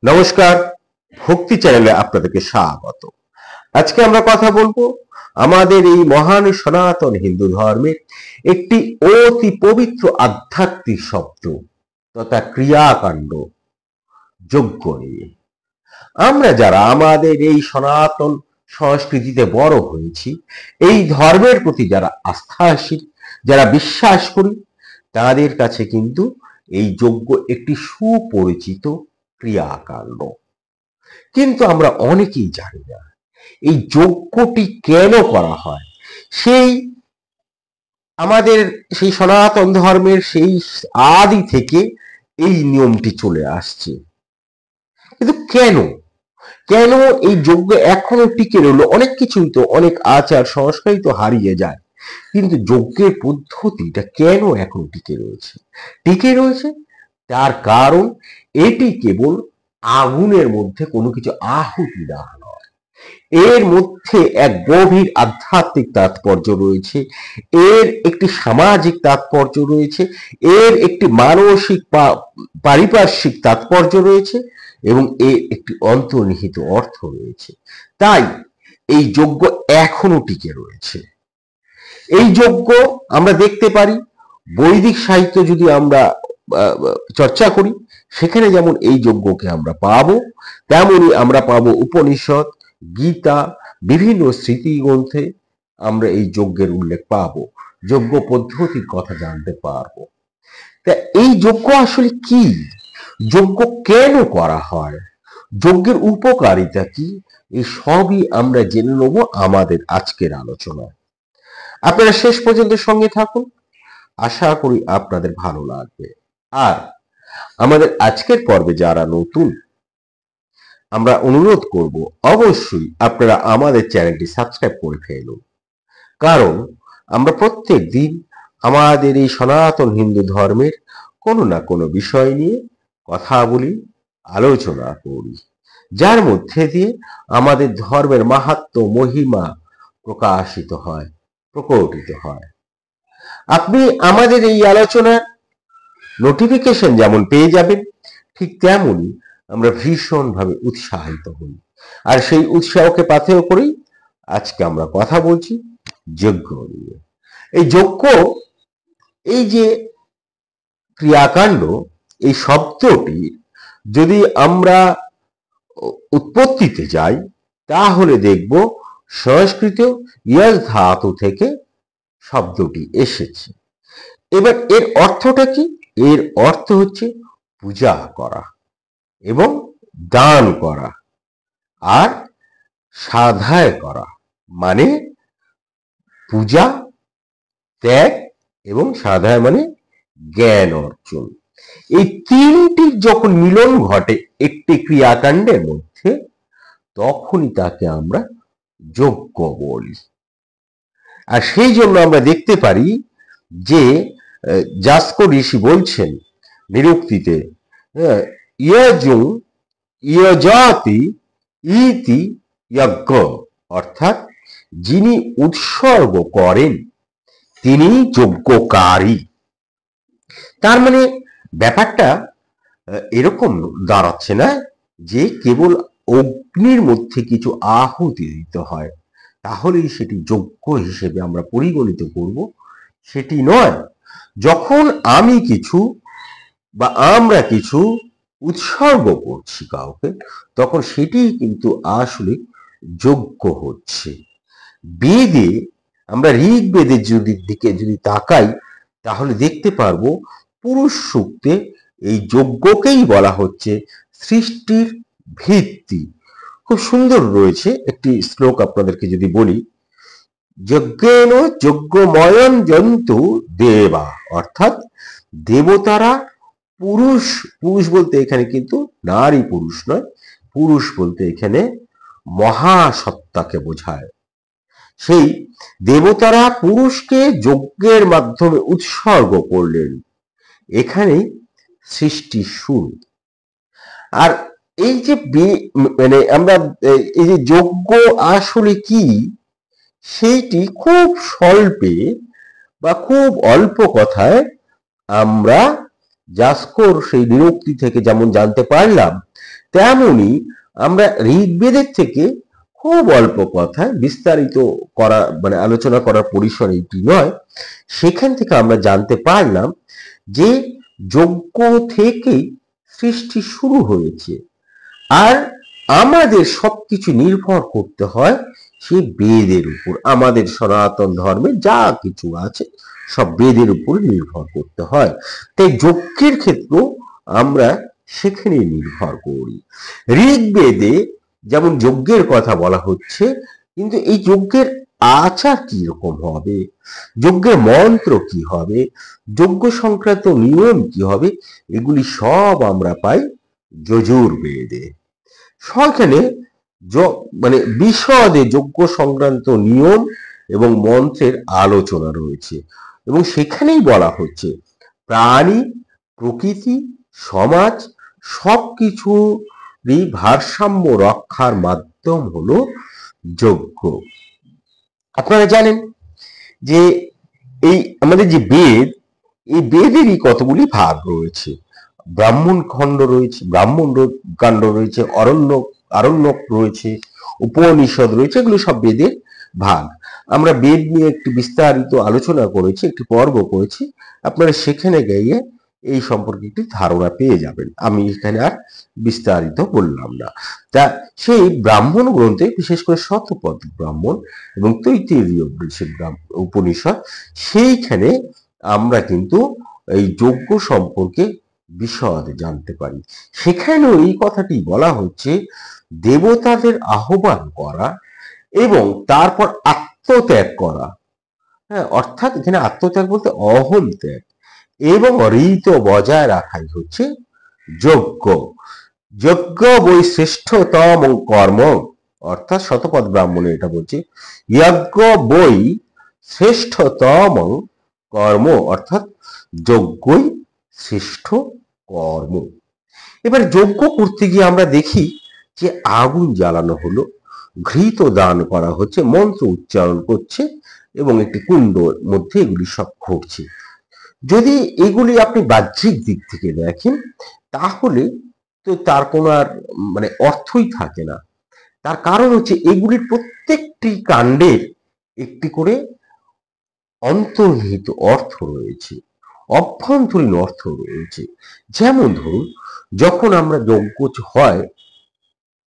নমস্কার, ভক্তি চ্যানেলে আপনাদেরকে স্বাগত। আজকে আমরা কথা বলবো আমাদের এই মহান সনাতন হিন্দু ধর্মের একটি অতি পবিত্র আধ্যাত্মিক শব্দ তথা ক্রিয়াকাণ্ড যজ্ঞ নিয়ে। আমরা যারা আমাদের এই সনাতন সংস্কৃতিতে বড় হয়েছি, এই ধর্মের প্রতি যারা আস্থাশীল, যারা বিশ্বাস করি, তাদের কাছে কিন্তু এই যজ্ঞ একটি সুপরিচিত ক্রিয়াকাণ্ড। কিন্তু আমরা অনেকেই জানি না এই যজ্ঞটি কেন করা হয়। আমাদের সেই সনাতন ধর্মের সেই আদি থেকে এই নিয়মটি চলে আসছে। কিন্তু কেন কেন এই যজ্ঞ এখনো টিকে রইল? অনেক কিছুই তো, অনেক আচার সংস্কারই তো হারিয়ে যায়, কিন্তু যজ্ঞের পদ্ধতিটা কেন এখনো টিকে রয়েছে তার কারণ এটি কেবল আগুনের মধ্যে কোনো কিছু আহুতি দেওয়া নয়, এর মধ্যে এক গভীর আধ্যাত্মিক তাৎপর্য রয়েছে, এর একটি সামাজিক তাৎপর্য রয়েছে, এর একটি মানসিক পারিপার্শ্বিক তাৎপর্য রয়েছে এবং এর একটি অন্তর্নিহিত অর্থ রয়েছে। তাই এই যজ্ঞ এখনো টিকে রয়েছে। এই যজ্ঞ আমরা দেখতে পারি বৈদিক সাহিত্য যদি আমরা চর্চা করি, সেখানে যেমন এই যজ্ঞকে আমরা পাবো, তেমনি আমরা পাবো উপনিষদ, গীতা, বিভিন্ন স্মৃতিগ্রন্থে আমরা এই যজ্ঞের উল্লেখ পাবো, যজ্ঞ পদ্ধতির কথা জানতে পারবো। তা এই যজ্ঞ আসলে কি? যজ্ঞ কেন করা হয়? যজ্ঞের উপকারিতা কি? এই সবই আমরা জেনে নেব আমাদের আজকের আলোচনায়। আপনারা শেষ পর্যন্ত সঙ্গে থাকুন, আশা করি আপনাদের ভালো লাগবে। আর আমাদের আজকের পর্বে যারা নতুন, আমরা অনুরোধ করব অবশ্যই আপনারা আমাদের চ্যানেলটি সাবস্ক্রাইব করে ফেলুন, কারণ আমরা প্রত্যেক দিন আমাদের এই সনাতন হিন্দু ধর্মের কোনো না কোনো বিষয় নিয়ে কথা বলি, আলোচনা করি, যার মধ্যে দিয়ে আমাদের ধর্মের মাহাত্ম্য মহিমা প্রকাশিত হয়, প্রকটিত হয়। আপনি আমাদের এই আলোচনার নোটিফিকেশন যেমন পেয়ে যাবেন, ঠিক তেমনই আমরা ভীষণভাবে উৎসাহিত হই। আর সেই উৎসাহকে পাথেয় করেই আজকে আমরা কথা বলছি যজ্ঞ নিয়ে। এই যজ্ঞ, এই যে ক্রিয়াকাণ্ড, এই শব্দটি যদি আমরা উৎপত্তিতে যাই, তাহলে দেখব সংস্কৃত ইয়জ ধাতু থেকে শব্দটি এসেছে। এবার এর অর্থটা কি? এর অর্থ হচ্ছে পূজা করা এবং দান করা আর সাধায় করা, মানে পূজা, ত্যাগ এবং সাধায় মানে জ্ঞান অর্জন। এই তিনটির যখন মিলন ঘটে একটি ক্রিয়াকাণ্ডের মধ্যে, তখনই তাকে আমরা যজ্ঞ বলি। আর সেই জন্য আমরা দেখতে পারি যে যাস্কর ঋষি বলছেন নিরুক্তিতে, ইয়জুং ইয়জাতি ইতি যজ্ঞ, অর্থাৎ যিনি উৎসর্গ করেন তিনি যজ্ঞকারী। তার মানে ব্যাপারটা এরকম দাঁড়াচ্ছে না যে কেবল অগ্নির মধ্যে কিছু আহুতি দিতে হয় তাহলেই সেটি যজ্ঞ হিসেবে আমরা পরিগণিত করব, সেটি নয়। যখন আমি কিছু বা আমরা কিছু উৎসর্গ করছি কাউকে, তখন সেটি কিন্তু আসলে যজ্ঞ হচ্ছে। বেদে আমরা ঋগ্বেদের দিকে যদি তাকাই, তাহলে দেখতে পারবো পুরুষ সূক্তে এই যজ্ঞকেই বলা হচ্ছে সৃষ্টির ভিত্তি। খুব সুন্দর রয়েছে একটি শ্লোক, আপনাদেরকে যদি বলি, যজ্ঞেন যজ্ঞময়ন জন্তু দেবা, অর্থাৎ দেবতারা পুরুষ, পুরুষ বলতে এখানে কিন্তু নারী পুরুষ নয়, পুরুষ বলতে এখানে মহাসত্তাকে বোঝায়। সেই দেবতারা পুরুষকে যজ্ঞের মাধ্যমে উৎসর্গ করলেন, এখানেই সৃষ্টি শুরু। আর এই যে মানে আমরা এই যে যজ্ঞ আসলে কি, সেইটি খুব স্বল্পে বা খুব অল্প কথায় আমরা যাস্কর সেই নিরুক্তি থেকে যেমন জানতে পারলাম তেমনি আমরা ঋগ্বেদের থেকে খুব অল্প কথায় বিস্তারিত করা মানে আলোচনা করার পরিসর এটি নয়, সেখান থেকে আমরা জানতে পারলাম যে যজ্ঞ থেকেই সৃষ্টি শুরু হয়েছে। আর আমাদের সবকিছু নির্ভর করতে হয় সেই বেদের উপর। আমাদের সনাতন ধর্মে যা কিছু আছে সব বেদের উপর নির্ভর করতে হয়। তাই যজ্ঞের ক্ষেত্রেও আমরা সেখানে নির্ভর করি। ঋগ্বেদে যেমন যজ্ঞের কথা বলা হচ্ছে, কিন্তু এই যজ্ঞের আচার কি রকম হবে, যজ্ঞের মন্ত্র কি হবে, যজ্ঞ সংক্রান্ত নিয়ম কি হবে, এগুলি সব আমরা পাই যজুর্বেদে। সেখানে মানে বিশদে যজ্ঞ সংক্রান্ত নিয়ম এবং মন্ত্রের আলোচনা রয়েছে, এবং সেখানেই বলা হচ্ছে প্রাণী, প্রকৃতি, সমাজ সবকিছুরই ভারসাম্য রক্ষার মাধ্যম হলো যজ্ঞ। আপনারা জানেন যে এই আমাদের যে বেদ, এই বেদেরই কতগুলি ভাগ রয়েছে। ব্রাহ্মণ খণ্ড রয়েছে, ব্রাহ্মণ কাণ্ড রয়েছে, আরণ্যক রয়েছে, উপনিষদ রয়েছে, এগুলো সব বেদের ভাগ। আমরা বেদ নিয়ে একটি বিস্তারিত আলোচনা করেছি, একটি পর্ব করেছি, আপনারা সেখানে গিয়ে এই সম্পর্কে একটি ধারণা পেয়ে যাবেন। আমি এখানে আর বিস্তারিত বললাম না। তা সেই ব্রাহ্মণ গ্রন্থে, বিশেষ করে শতপথ ব্রাহ্মণ এবং তৈত্তিরীয় উপনিষদ, সেইখানে আমরা কিন্তু এই যজ্ঞ সম্পর্কে বিশদে জানতে পারি। সেখানেও এই কথাটি বলা হচ্ছে দেবতাদের আহ্বান করা এবং তারপর আত্মত্যাগ করা। হ্যাঁ, অর্থাৎ এখানে আত্মত্যাগ বলতে অহং ত্যাগ এবং ঋত বজায় রাখাই হচ্ছে যজ্ঞ। যজ্ঞ বই শ্রেষ্ঠতম কর্ম, অর্থাৎ শতপথ ব্রাহ্মণে এটা বলছে যজ্ঞ বই শ্রেষ্ঠতম কর্ম, অর্থাৎ যজ্ঞই শ্রেষ্ঠ কর্ম। এবার যজ্ঞ করতে গিয়ে আমরা দেখি যে আগুন জ্বালানো হলো, ঘৃত দান করা হচ্ছে, মন্ত্র উচ্চারণ করছে এবং একটি কুণ্ডর মধ্যে এগুলি সব ঘটছে। যদি এগুলি আপনি বাহ্যিক দিক থেকে দেখেন তাহলে তো তার কোনো আর মানে অর্থই থাকে না। তার কারণ হচ্ছে এগুলির প্রত্যেকটি কাণ্ডের একটি করে অন্তর্নিহিত অর্থ রয়েছে, অভ্যন্তরীণ অর্থ রয়েছে। যেমন ধরুন, যখন আমরা যজ্ঞ হয়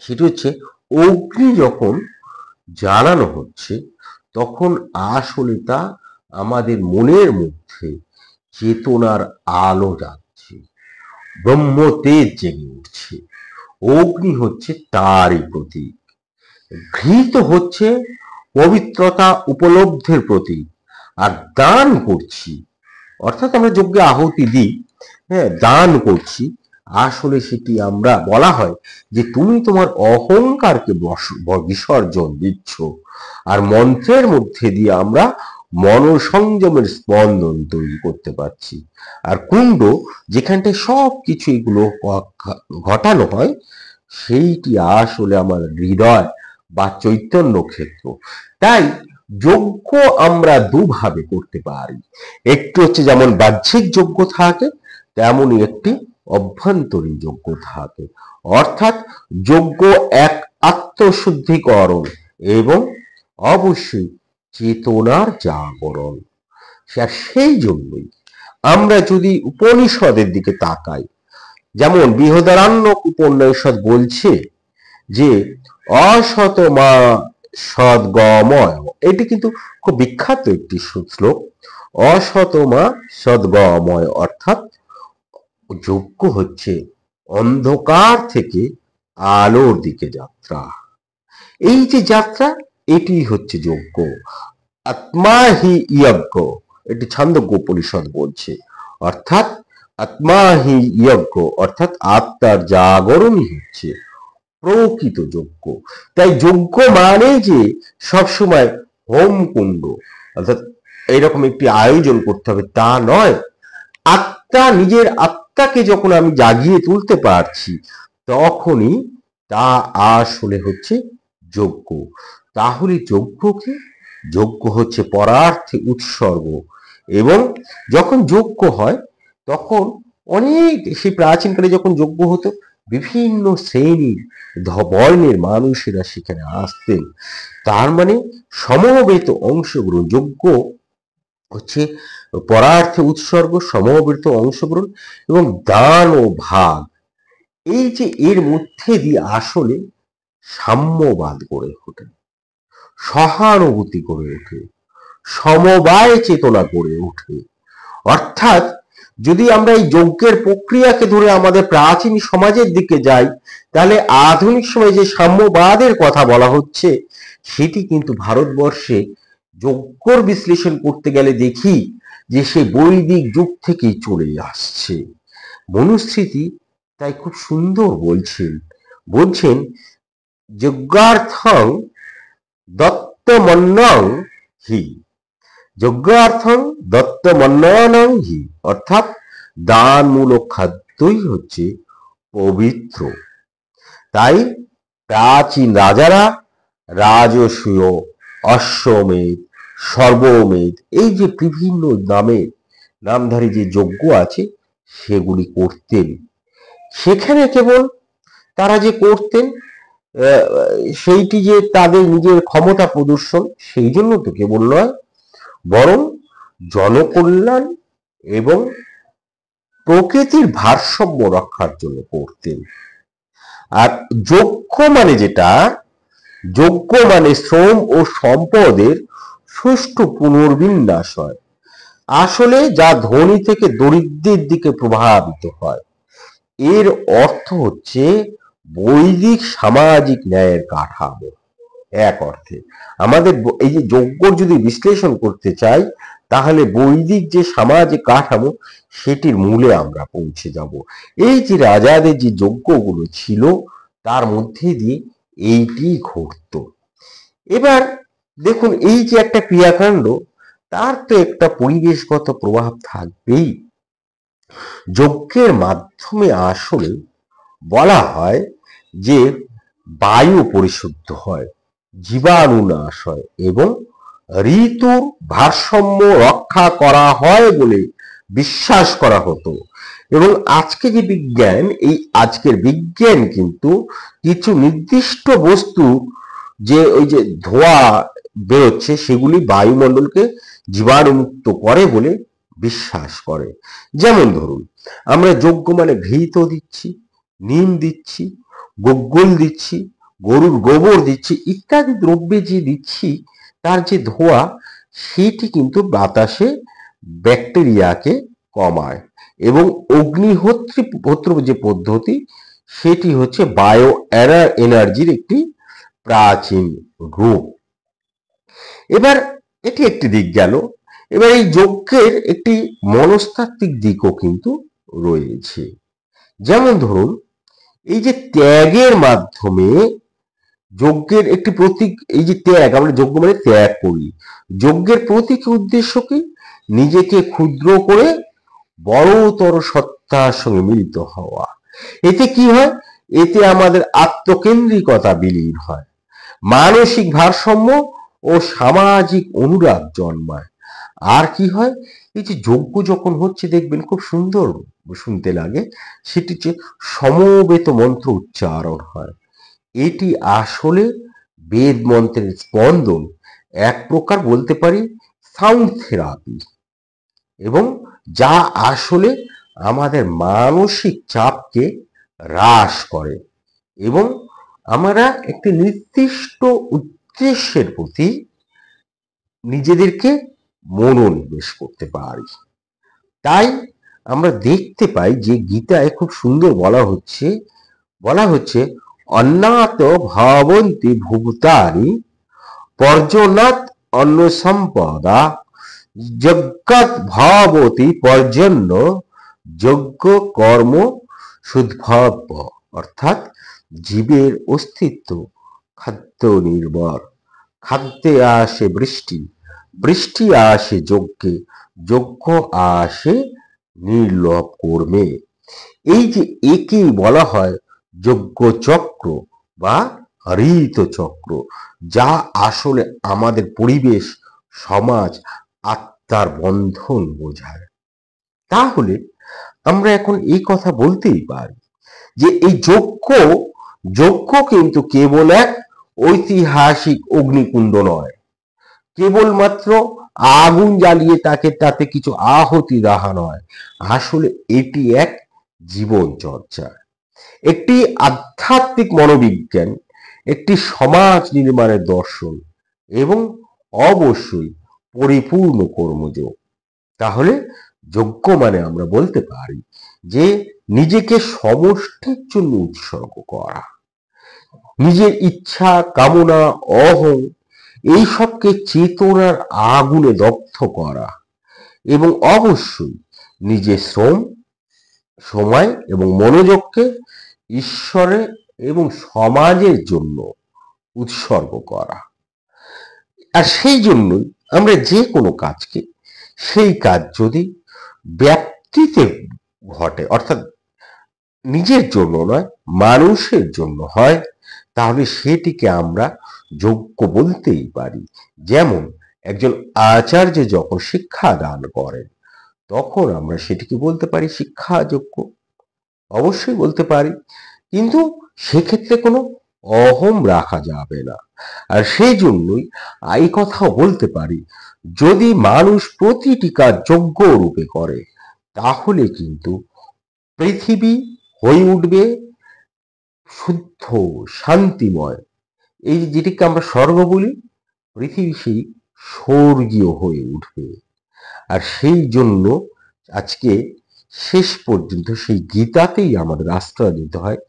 সেটি হচ্ছে অগ্নি যখন জ্বালানো হচ্ছে, তখন আসলে তা আমাদের মনের মধ্যে চেতনার আলো যাচ্ছে, ব্রহ্মতেজ জেগে উঠছে। অগ্নি হচ্ছে তারই প্রতীক। ঘৃত হচ্ছে পবিত্রতা উপলব্ধির প্রতীক। আর দান করছি, অর্থাৎ আমরা যজ্ঞে আহুতি দিই, হ্যাঁ, দান করছি, আসলে সেটি আমরা বলা হয় যে তুমি তোমার অহংকারকে বিসর্জন দিচ্ছ। আর মন্ত্রের মধ্যে দিয়ে আমরা মনোসংযমের স্পন্দন তৈরি করতে পারছি। আর কুণ্ড, যেখানটায় সব কিছু এগুলো ঘটানো হয়, সেইটি আসলে আমার হৃদয় বা চৈতন্য ক্ষেত্র। তাই যজ্ঞ আমরা দুভাবে করতে পারি। একটু হচ্ছে যেমন বাহ্যিক যজ্ঞ থাকে, তেমনই একটি অভ্যন্তরীণ যজ্ঞ থাকে। অর্থাৎ যজ্ঞ এক আত্মশুদ্ধিকরণ এবং অবশ্যই চেতনার জাগরণ। সেই জন্যই আমরা যদি উপনিষদের দিকে তাকাই, যেমন বৃহদারণ্যক উপনিষদ বলছে যে অসতমা সদ্গময়, এটি কিন্তু খুব বিখ্যাত একটি শ্লোক। অসতমা সদ্গময়, অর্থাৎ যজ্ঞ হচ্ছে অন্ধকার থেকে আলোর দিকে যাত্রা। এই যে যাত্রা, এটি হচ্ছে যজ্ঞ। আত্মা হি যজ্ঞ, এটি ছান্দোগ্য উপনিষদ বলছে। অর্থাৎ আত্মা হি যজ্ঞ, অর্থাৎ আত্মার জাগরণই হচ্ছে প্রকৃত যজ্ঞ। তাই যজ্ঞ মানে যে সবসময় হোম কুণ্ড, অর্থাৎ এইরকম একটি আয়োজন করতে হবে তা নয়। আত্মা, নিজের আত্মাকে যখন আমি জাগিয়ে তুলতে পারছি, তখনই তা আসলে হচ্ছে যজ্ঞ। তাহলে যজ্ঞ কি? যজ্ঞ হচ্ছে পরার্থে উৎসর্গ। এবং যখন যজ্ঞ হয় তখন অনেক, সেই প্রাচীনকালে যখন যজ্ঞ হতো, বিভিন্ন শ্রেণীর বর্ণের মানুষেরা সেখানে আসতেন। তার মানে সমবেত অংশগ্রহণ, যজ্ঞ হচ্ছে পরার্থে উৎসর্গ, সমবেত অংশগ্রহণ এবং দান ও ভাগ, এই যে এর মধ্যে দিয়ে আসলে সাম্যবাদ গড়ে ওঠে, সহানুভূতি গড়ে ওঠে, সমবায় চেতনা গড়ে ওঠে। অর্থাৎ যদি আমরা এই যজ্ঞের প্রক্রিয়াকে ধরে আমাদের প্রাচীন সমাজের দিকে যাই, তাহলে আধুনিক সময়ে যে সাম্যবাদের কথা বলা হচ্ছে সেটি কিন্তু ভারতবর্ষে যজ্ঞর বিশ্লেষণ করতে গেলে দেখি যে সে বৈদিক যুগ থেকেই চলে আসছে। মনুস্মৃতি তাই খুব সুন্দর বলছেন যজ্ঞার্থং দত্তমন্নং হি, যজ্ঞার্থং দত্তমন্নং হি, অর্থাৎ দানমূলক খাদ্যই হচ্ছে পবিত্র। তাই প্রাচীন রাজারা রাজসূয়, অশ্বমেধ, সর্বমেধ, এই যে বিভিন্ন নামধারী যে যজ্ঞ আছে সেগুলি করতেন। সেখানে কেবল তারা যে করতেন সেইটি যে তাদের নিজের ক্ষমতা প্রদর্শন সেই জন্য তো কেবল নয়, বরং জনকল্যাণ এবং প্রকৃতির ভারসাম্য রক্ষার জন্য করতেন। আর যজ্ঞ মানে শ্রম ও সম্পদের সুষ্ঠু পুনর্বিন্যাস হয়, আসলে যা ধনী থেকে দরিদ্রের দিকে প্রভাবিত হয়। এর অর্থ হচ্ছে বৈদিক সামাজিক ন্যায়ের কাঠামো। এক অর্থে আমাদের এই যে যজ্ঞর যদি বিশ্লেষণ করতে চাই, তাহলে বৈদিক যে সামাজিক কাঠামো সেটির মূলে আমরা পৌঁছে যাব। এই যে রাজাদের যে যজ্ঞগুলো ছিল তার মধ্যে দিয়ে এইটি ঘটত। এবার দেখুন, এই যে একটা ক্রিয়াকাণ্ড, তার তো একটা পরিবেশগত প্রভাব থাকবেই। যজ্ঞের মাধ্যমে আসলে বলা হয় যে বায়ু পরিশুদ্ধ হয়, জীবাণু নাশ হয় এবং ঋতুর ভারসাম্য রক্ষা করা হয় বলে বিশ্বাস করা হতো। এবং আজকে যে বিজ্ঞান, এই আজকের বিজ্ঞান কিন্তু কিছু নির্দিষ্ট বস্তু যে ওই যে ধোঁয়া বেরোচ্ছে সেগুলি বায়ুমণ্ডলকে জীবাণুমুক্ত করে বলে বিশ্বাস করে। যেমন ধরুন, আমরা যজ্ঞ মানে ঘৃত দিচ্ছি, নিম দিচ্ছি, গোগ্গল দিচ্ছি, গরুর গোবর দিচ্ছি, ইত্যাদি দ্রব্যে যে দিচ্ছি তার যে ধোঁয়া সেটি কিন্তু বাতাসে ব্যাকটেরিয়াকে কমায়। এবং অগ্নিহোত্র যে পদ্ধতি সেটি হচ্ছে বায়ো এনার্জির একটি প্রাচীন রূপ। এবার এটি একটি দিক গেল। এবার এই যজ্ঞের একটি মনস্তাত্ত্বিক দিকও কিন্তু রয়েছে। যেমন ধরুন, এই যে ত্যাগের মাধ্যমে যজ্ঞের একটি প্রতীক, এই যে ত্যাগ, আমরা যজ্ঞ মানে ত্যাগ করি, যজ্ঞের প্রতীক উদ্দেশ্য কি? নিজেকে ক্ষুদ্র করে বড়তর সত্তার সঙ্গে মিলিত হওয়া। এতে কি হয়? এতে আমাদের আত্মকেন্দ্রিকতা বিলীন হয়, মানসিক ভারসাম্য ও সামাজিক অনুরাগ জন্মায়। আর কি হয়? এই যে যজ্ঞ যখন হচ্ছে দেখবেন খুব সুন্দর শুনতে লাগে, সেটি হচ্ছে সমবেত মন্ত্র উচ্চারণ হয়। এটি আসলে বেদ মন্ত্রের স্পন্দন, এক প্রকার বলতে পারি সাউন্ড থেরাপি, এবং যা আসলে আমাদের মানসিক চাপকে হ্রাস করে এবং আমরা একটি নির্দিষ্ট উদ্দেশ্যের প্রতি নিজেদেরকে মনোনিবেশ করতে পারি। তাই আমরা দেখতে পাই যে গীতায় খুব সুন্দর বলা হচ্ছে অন্নাত ভবন্তি ভূতানি পর্জনাৎ অন্ন সম্পদা যজ্ঞাৎ ভবতি পর্জন্য যজ্ঞ কর্ম সুদ্ভব। অর্থাৎ জীবের অস্তিত্ব খাদ্য নির্ভর, খাদ্যে আসে বৃষ্টি, বৃষ্টি আসে যজ্ঞে, যজ্ঞ আসে নির্লোভ কর্মে। এই যে একেই বলা হয় যজ্ঞ চক্র বা ঋত চক্র, যা আসলে আমাদের পরিবেশ, সমাজ, আত্মার বন্ধন বোঝায়। তাহলে আমরা এখন এই কথা বলতেই পারি যে এই যজ্ঞ যজ্ঞ কিন্তু কেবল এক ঐতিহাসিক অগ্নিকুণ্ড নয়, কেবলমাত্র আগুন জ্বালিয়ে তাতে কিছু আহুতি দেওয়া নয়, আসলে এটি এক জীবন চর্চা, একটি আধ্যাত্মিক মনোবিজ্ঞান, একটি সমাজ নির্মাণের দর্শন এবং অবশ্যই পরিপূর্ণ কর্মযোগ। তাহলে যজ্ঞ মানে আমরা বলতে পারি যে নিজেকে সমষ্টির জন্য উৎসর্গ করা, নিজের ইচ্ছা, কামনা, অহং এই সবকে চেতনার আগুনে দগ্ধ করা এবং অবশ্যই নিজের শ্রম, সময় এবং মনোযোগকে ঈশ্বরের এবং সমাজের জন্য উৎসর্গ করা। আর সেই জন্যই আমরা যে কোনো কাজকে, সেই কাজ যদি ব্যাপ্তিতে ঘটে, অর্থাৎ নিজের জন্য নয় মানুষের জন্য হয়, তাহলে সেটিকে আমরা যজ্ঞ বলতেই পারি। যেমন একজন আচার্য যখন শিক্ষা দান করেন তখন আমরা সেটিকে বলতে পারি শিক্ষাযজ্ঞ, অবশ্যই বলতে পারি, কিন্তু সেক্ষেত্রে কোনো অহম রাখা যাবে না। আর সেই জন্যই এই কথাও বলতে পারি, যদি মানুষ প্রতিটি কাজ যজ্ঞ রূপে করে তাহলে কিন্তু পৃথিবী হয়ে উঠবে শুদ্ধ, শান্তিময়, এই যেটিকে আমরা স্বর্গ বলি, পৃথিবী সেই স্বর্গীয় হয়ে উঠবে। আর সেই জন্য আজকে শেষ পর্যন্ত সেই গীতাতেই আমাদের আশ্রয় নিতে হয়।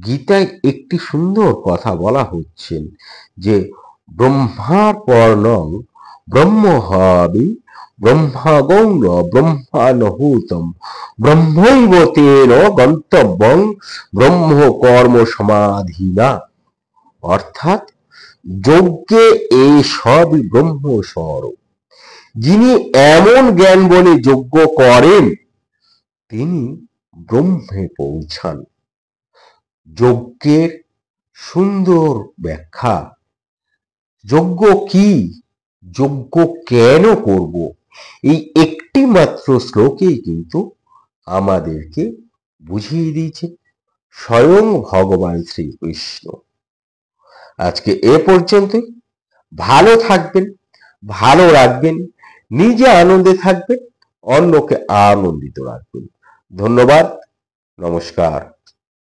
গীতায় একটি সুন্দর কথা বলা হচ্ছেন যে ব্রহ্মার পর্ণং ব্রহ্মহাবি ব্রহ্মাগৌণ ব্রহ্মানহূতম ব্রহ্মৈব তেন গন্তব্যং ব্রহ্ম কর্ম সমাধিনা। অর্থাৎ যজ্ঞে এই সবই ব্রহ্ম স্বরূপ। যিনি এমন জ্ঞান বলে যজ্ঞ করেন তিনি ব্রহ্মে পৌঁছান। যজ্ঞের সুন্দর ব্যাখ্যা, যজ্ঞ কি, যজ্ঞ কেন করব, এই একটি মাত্র শ্লোকেই কিন্তু আমাদেরকে বুঝিয়ে দিয়েছেন স্বয়ং ভগবান শ্রীকৃষ্ণ। আজকে এ পর্যন্তই। ভালো থাকবেন, ভালো রাখবেন, নিজে আনন্দে থাকবেন, অন্যকে আনন্দিত রাখবেন। ধন্যবাদ, নমস্কার।